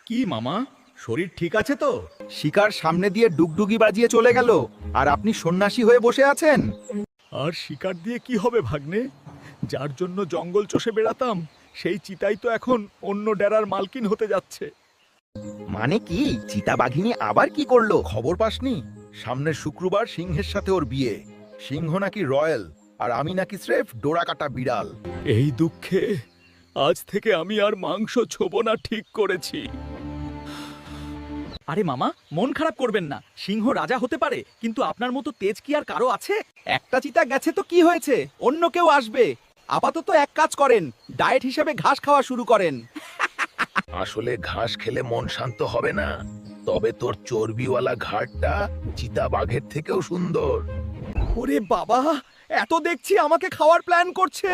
কি মামা, শরীর ঠিক আছে তো? শিকার সামনে দিয়ে ডুগডুগি বাজিয়ে চলে গেল আর আপনি সন্ন্যাসী হয়ে বসে আছেন। আর শিকার দিয়ে কি হবে ভাগ্নে? যার জন্য জঙ্গল চষে বেড়াতাম সেই চিতাই তো এখন অন্য ডেরার মালকিন হতে যাচ্ছে। মানে কি? চিতাবাঘিনী আবার কি করলো? খবর পাসনি? সামনের শুক্রবার সিংহের সাথে ওর বিয়ে। সিংহ নাকি রয়্যাল আর আমি নাকি স্রেফ ডোরাকাটা বিড়াল। এই দুঃখে আজ থেকে আমি আর মাংস ছোবো না ঠিক করেছি। আরে মামা, মন খারাপ করবেন না। সিংহ রাজা হতে পারে, কিন্তু আপনার মতো তেজ কি আর কারো আছে? একটা চিতা গেছে তো কি হয়েছে, অন্য কেউ আসবে। আপাতত এক কাজ করেন, ডায়েট হিসেবে ঘাস খাওয়া শুরু করেন। আসলে ঘাস খেলে মন শান্ত হবে না, তবে তোর চর্বিওয়ালা ঘাড়টা চিতাবাঘের থেকেও সুন্দর। ওরে বাবা, এত দেখছি আমাকে খাওয়ার প্ল্যান করছে।